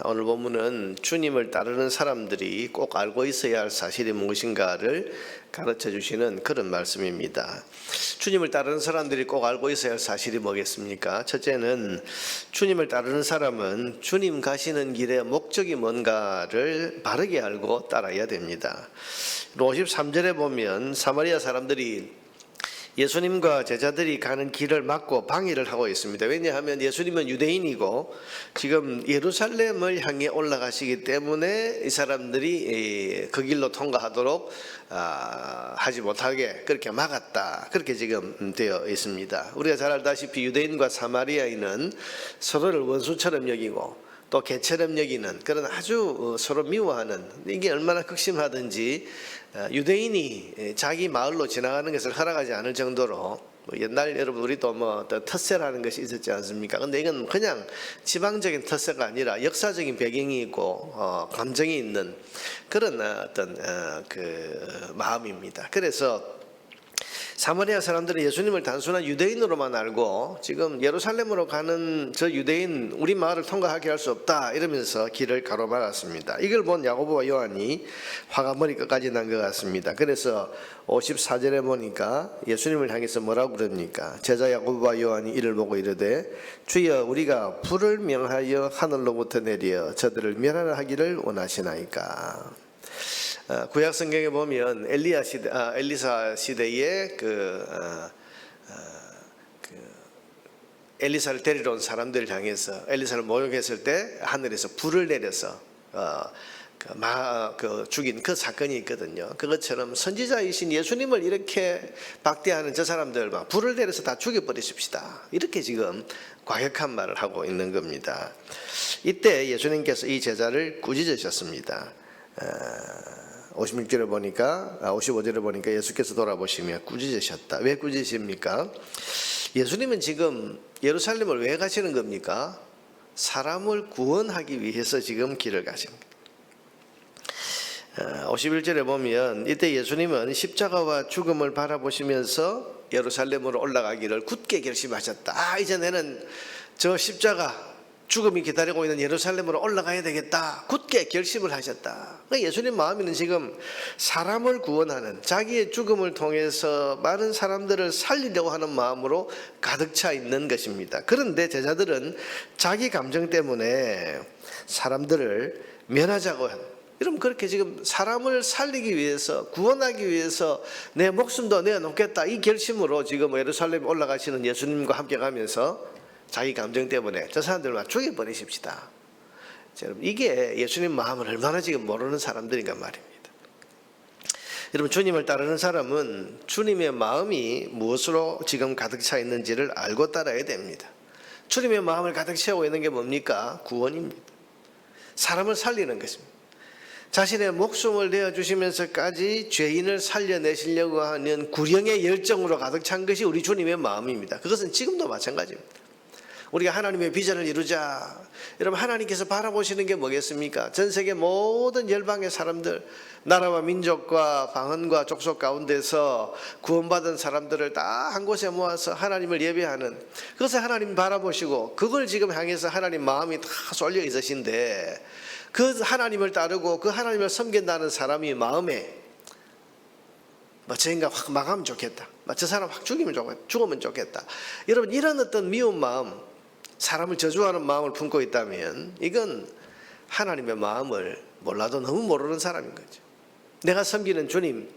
오늘 본문은 주님을 따르는 사람들이 꼭 알고 있어야 할 사실이 무엇인가를 가르쳐 주시는 그런 말씀입니다. 주님을 따르는 사람들이 꼭 알고 있어야 할 사실이 뭐겠습니까? 첫째는 주님을 따르는 사람은 주님 가시는 길의 목적이 뭔가를 바르게 알고 따라야 됩니다. 53절에 보면 사마리아 사람들이 예수님과 제자들이 가는 길을 막고 방해를 하고 있습니다. 왜냐하면 예수님은 유대인이고 지금 예루살렘을 향해 올라가시기 때문에 이 사람들이 그 길로 통과하도록 하지 못하게 그렇게 막았다. 그렇게 지금 되어 있습니다. 우리가 잘 알다시피 유대인과 사마리아인은 서로를 원수처럼 여기고 또 개처럼 여기는 그런 아주 서로 미워하는, 이게 얼마나 극심하든지 유대인이 자기 마을로 지나가는 것을 허락하지 않을 정도로, 옛날 여러분 우리도 어떤 텃세라는 것이 있었지 않습니까? 근데 이건 그냥 지방적인 텃세가 아니라 역사적인 배경이 있고 감정이 있는 그런 어떤 그 마음입니다. 그래서 사마리아 사람들은 예수님을 단순한 유대인으로만 알고 지금 예루살렘으로 가는 저 유대인 우리 마을을 통과하게 할 수 없다 이러면서 길을 가로막았습니다. 이걸 본 야고보와 요한이 화가 머리끝까지 난 것 같습니다. 그래서 54절에 보니까 예수님을 향해서 뭐라고 그럽니까? 제자 야고보와 요한이 이를 보고 이르되 주여 우리가 불을 명하여 하늘로부터 내려 저들을 멸하기를 원하시나이까. 구약 성경에 보면 엘리사 시대에 엘리사를 데리러 온 사람들을 향해서 엘리사를 모욕했을 때 하늘에서 불을 내려서 죽인 그 사건이 있거든요. 그것처럼 선지자이신 예수님을 이렇게 박대하는 저 사람들 불을 내려서 다 죽여버리십시다. 이렇게 지금 과격한 말을 하고 있는 겁니다. 이때 예수님께서 이 제자를 꾸짖으셨습니다. 56절에 보니까 55절에 보니까 예수께서 돌아보시며 꾸짖으셨다. 왜 꾸짖으십니까? 예수님은 지금 예루살렘을 왜 가시는 겁니까? 사람을 구원하기 위해서 지금 길을 가십니다. 51절에 보면 이때 예수님은 십자가와 죽음을 바라보시면서 예루살렘으로 올라가기를 굳게 결심하셨다. 이제 나는 저 십자가 죽음이 기다리고 있는 예루살렘으로 올라가야 되겠다. 굳게 결심을 하셨다. 예수님 마음에는 지금 사람을 구원하는, 자기의 죽음을 통해서 많은 사람들을 살리려고 하는 마음으로 가득 차 있는 것입니다. 그런데 제자들은 자기 감정 때문에 사람들을 면하자고 하는, 여러분 그렇게 지금 사람을 살리기 위해서, 구원하기 위해서 내 목숨도 내어놓겠다 이 결심으로 지금 예루살렘에 올라가시는 예수님과 함께 가면서 자기 감정 때문에 저 사람들만 죽여버리십시다. 여러분 이게 예수님 마음을 얼마나 지금 모르는 사람들인가 말입니다. 여러분 주님을 따르는 사람은 주님의 마음이 무엇으로 지금 가득 차 있는지를 알고 따라야 됩니다. 주님의 마음을 가득 채우고 있는 게 뭡니까? 구원입니다. 사람을 살리는 것입니다. 자신의 목숨을 내어주시면서까지 죄인을 살려내시려고 하는 구령의 열정으로 가득 찬 것이 우리 주님의 마음입니다. 그것은 지금도 마찬가지입니다. 우리가 하나님의 비전을 이루자. 여러분 하나님께서 바라보시는 게 뭐겠습니까? 전 세계 모든 열방의 사람들, 나라와 민족과 방언과 족속 가운데서 구원받은 사람들을 다 한 곳에 모아서 하나님을 예배하는, 그것을 하나님 바라보시고 그걸 지금 향해서 하나님 마음이 다 쏠려 있으신데, 그 하나님을 따르고 그 하나님을 섬긴다는 사람이 마음에 저 인간 확 망하면 좋겠다, 저 사람 확 죽으면 좋겠다, 여러분 이런 어떤 미운 마음, 사람을 저주하는 마음을 품고 있다면 이건 하나님의 마음을 몰라도 너무 모르는 사람인 거죠. 내가 섬기는 주님,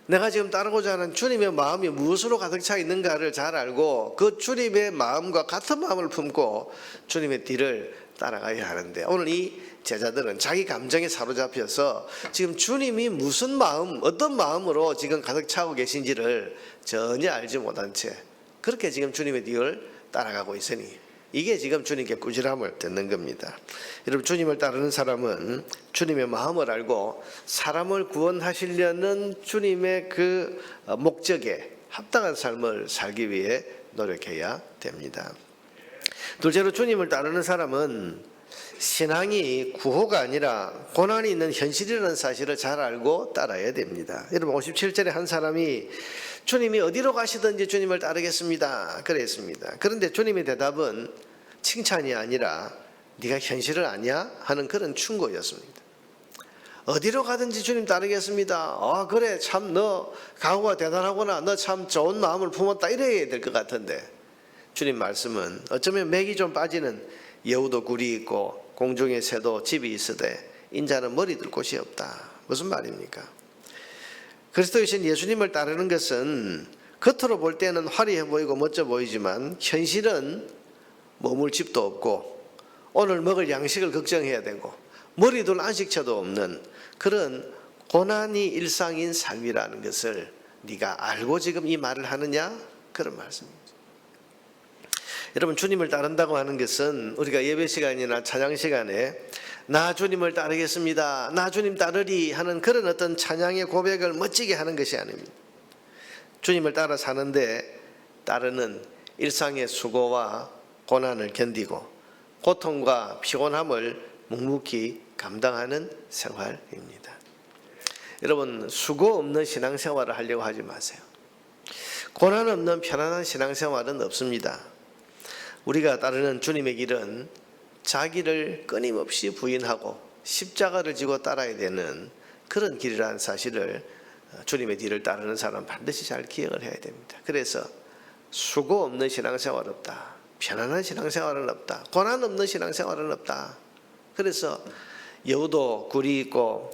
내가 지금 따르고자 하는 주님의 마음이 무엇으로 가득 차 있는가를 잘 알고 그 주님의 마음과 같은 마음을 품고 주님의 뒤를 따라가야 하는데, 오늘 이 제자들은 자기 감정에 사로잡혀서 지금 주님이 무슨 마음, 어떤 마음으로 지금 가득 차고 계신지를 전혀 알지 못한 채 그렇게 지금 주님의 뒤를 따라가고 있으니 이게 지금 주님께 꾸지람을 듣는 겁니다. 여러분 주님을 따르는 사람은 주님의 마음을 알고 사람을 구원하시려는 주님의 그 목적에 합당한 삶을 살기 위해 노력해야 됩니다. 둘째로 주님을 따르는 사람은 신앙이 구호가 아니라 고난이 있는 현실이라는 사실을 잘 알고 따라야 됩니다. 여러분 57절에 한 사람이 주님이 어디로 가시든지 주님을 따르겠습니다 그랬습니다. 그런데 주님의 대답은 칭찬이 아니라 네가 현실을 아냐? 하는 그런 충고였습니다. 어디로 가든지 주님 따르겠습니다. 그래 참 너 각오가 대단하구나. 너 참 좋은 마음을 품었다. 이래야 될 것 같은데 주님 말씀은 어쩌면 맥이 좀 빠지는 여우도 굴이 있고 공중의 새도 집이 있으되 인자는 머리 둘 곳이 없다. 무슨 말입니까? 그리스도이신 예수님을 따르는 것은 겉으로 볼 때는 화려해 보이고 멋져 보이지만 현실은 머물 집도 없고 오늘 먹을 양식을 걱정해야 되고 머리 둘 안식처도 없는 그런 고난이 일상인 삶이라는 것을 네가 알고 지금 이 말을 하느냐? 그런 말씀입니다. 여러분, 주님을 따른다고 하는 것은 우리가 예배 시간이나 찬양 시간에 나 주님을 따르겠습니다, 나 주님 따르리 하는 그런 어떤 찬양의 고백을 멋지게 하는 것이 아닙니다. 주님을 따라 사는데 따르는 일상의 수고와 고난을 견디고 고통과 피곤함을 묵묵히 감당하는 생활입니다. 여러분, 수고 없는 신앙생활을 하려고 하지 마세요. 고난 없는 편안한 신앙생활은 없습니다. 우리가 따르는 주님의 길은 자기를 끊임없이 부인하고 십자가를 지고 따라야 되는 그런 길이라는 사실을 주님의 뒤를 따르는 사람은 반드시 잘 기억을 해야 됩니다. 그래서 수고 없는 신앙생활은 없다, 편안한 신앙생활은 없다, 고난 없는 신앙생활은 없다. 그래서 여우도 굴이 있고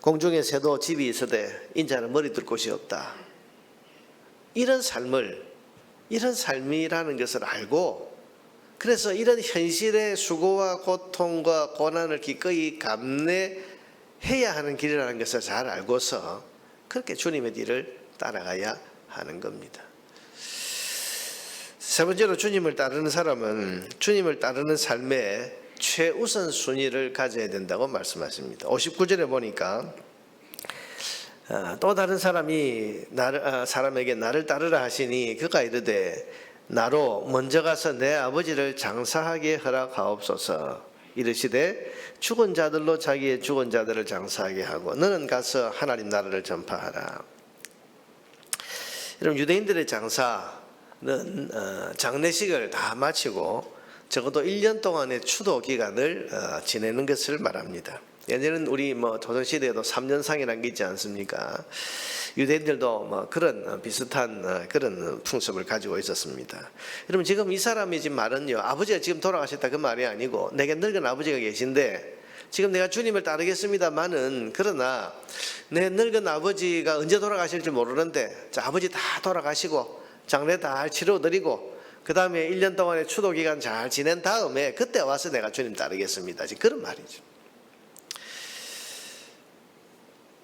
공중의 새도 집이 있으되 인자는 머리 둘 곳이 없다. 이런 삶이라는 것을 알고 그래서 이런 현실의 수고와 고통과 고난을 기꺼이 감내해야 하는 길이라는 것을 잘 알고서 그렇게 주님의 뒤를 따라가야 하는 겁니다. 세 번째로 주님을 따르는 사람은 주님을 따르는 삶의 최우선 순위를 가져야 된다고 말씀하십니다. 59절에 보니까 또 다른 사람에게 나를 따르라 하시니 그가 이르되 나로 먼저 가서 내 아버지를 장사하게 허락하옵소서. 이르시되 죽은 자들로 자기의 죽은 자들을 장사하게 하고 너는 가서 하나님 나라를 전파하라. 여러분, 유대인들의 장사는 장례식을 다 마치고 적어도 1년 동안의 추도 기간을 지내는 것을 말합니다. 예전에는 우리 조선시대에도 3년상이라는 게 있지 않습니까? 유대인들도 그런 비슷한 그런 풍습을 가지고 있었습니다. 여러분, 지금 이 사람이 지금 말은요, 아버지가 지금 돌아가셨다 그 말이 아니고 내게 늙은 아버지가 계신데 지금 내가 주님을 따르겠습니다만은 그러나 내 늙은 아버지가 언제 돌아가실지 모르는데 자, 아버지 다 돌아가시고 장례 다 치러드리고 그 다음에 1년 동안의 추도 기간 잘 지낸 다음에 그때 와서 내가 주님 따르겠습니다. 지금 그런 말이죠.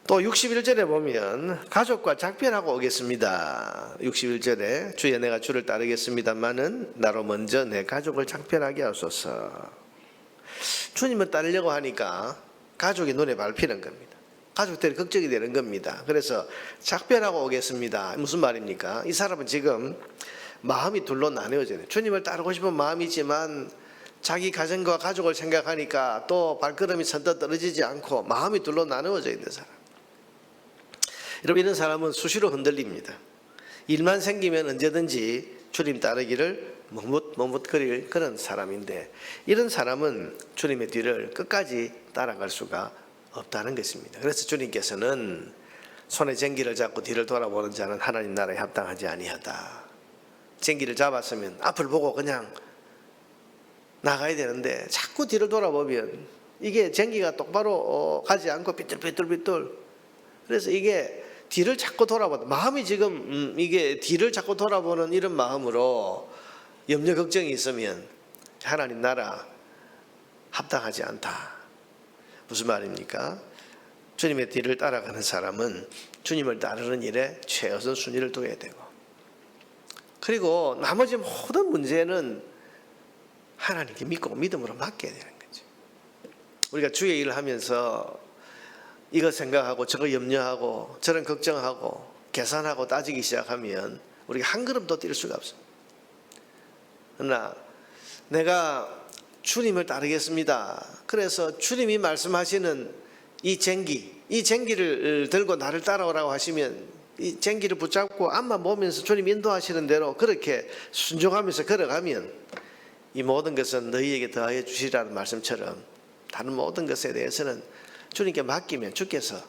또 61절에 보면 가족과 작별하고 오겠습니다. 61절에 주여 내가 주를 따르겠습니다마는 나로 먼저 내 가족을 작별하게 하소서. 주님을 따르려고 하니까 가족이 눈에 밟히는 겁니다. 가족들이 걱정이 되는 겁니다. 그래서 작별하고 오겠습니다. 무슨 말입니까? 이 사람은 지금 마음이 둘로 나뉘어져요. 주님을 따르고 싶은 마음이지만 자기 가정과 가족을 생각하니까 또 발걸음이 선뜻 떨어지지 않고 마음이 둘로 나누어져 있는 사람. 여러분, 이런 사람은 수시로 흔들립니다. 일만 생기면 언제든지 주님 따르기를 머뭇거릴 그런 사람인데 이런 사람은 주님의 뒤를 끝까지 따라갈 수가 없다는 것입니다. 그래서 주님께서는 손에 쟁기를 잡고 뒤를 돌아보는 자는 하나님 나라에 합당하지 아니하다. 쟁기를 잡았으면 앞을 보고 그냥 나가야 되는데 자꾸 뒤를 돌아보면 이게 쟁기가 똑바로 가지 않고 삐뚤삐뚤 그래서 이게 뒤를 자꾸 돌아보다 마음이 지금 이게 뒤를 자꾸 돌아보는 이런 마음으로 염려 걱정이 있으면 하나님 나라 합당하지 않다. 무슨 말입니까? 주님의 뒤를 따라가는 사람은 주님을 따르는 일에 최우선 순위를 둬야 되고 그리고 나머지 모든 문제는 하나님께 믿고 믿음으로 맡겨야 되는 거죠. 우리가 주의 일을 하면서 이거 생각하고 저거 염려하고 저런 걱정하고 계산하고 따지기 시작하면 우리가 한 걸음도 뛸 수가 없습니다. 그러나 내가 주님을 따르겠습니다. 그래서 주님이 말씀하시는 이 쟁기를 들고 나를 따라오라고 하시면 이 쟁기를 붙잡고 앞만 보면서 주님 인도하시는 대로 그렇게 순종하면서 걸어가면 이 모든 것은 너희에게 더하여 주시라는 말씀처럼 다른 모든 것에 대해서는 주님께 맡기면 주께서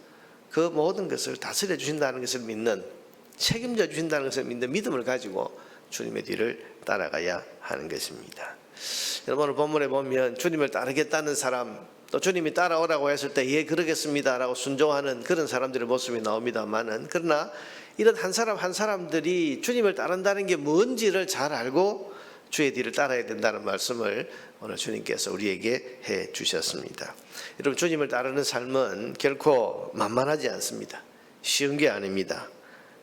그 모든 것을 다스려 주신다는 것을 믿는, 책임져 주신다는 것을 믿는 믿음을 가지고 주님의 뒤를 따라가야 하는 것입니다. 여러분, 오늘 본문에 보면 주님을 따르겠다는 사람, 또 주님이 따라오라고 했을 때 예 그러겠습니다 라고 순종하는 그런 사람들의 모습이 나옵니다만은, 그러나 이런 한 사람 한 사람들이 주님을 따른다는 게 뭔지를 잘 알고 주의 뒤를 따라야 된다는 말씀을 오늘 주님께서 우리에게 해 주셨습니다. 여러분, 주님을 따르는 삶은 결코 만만하지 않습니다. 쉬운 게 아닙니다.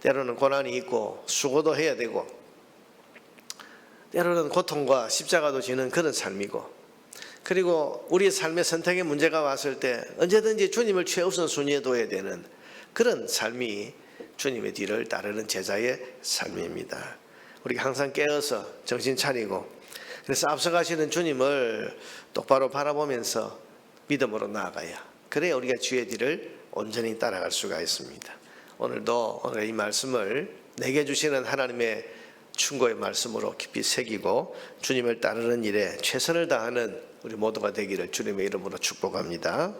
때로는 고난이 있고 수고도 해야 되고 때로는 고통과 십자가도 지는 그런 삶이고, 그리고 우리의 삶의 선택의 문제가 왔을 때 언제든지 주님을 최우선 순위에 둬야 되는 그런 삶이 주님의 뒤를 따르는 제자의 삶입니다. 우리가 항상 깨어서 정신 차리고, 그래서 앞서가시는 주님을 똑바로 바라보면서 믿음으로 나아가야, 그래야 우리가 주의 뒤를 온전히 따라갈 수가 있습니다. 오늘도 오늘 이 말씀을 내게 주시는 하나님의 충고의 말씀으로 깊이 새기고 주님을 따르는 일에 최선을 다하는 우리 모두가 되기를 주님의 이름으로 축복합니다.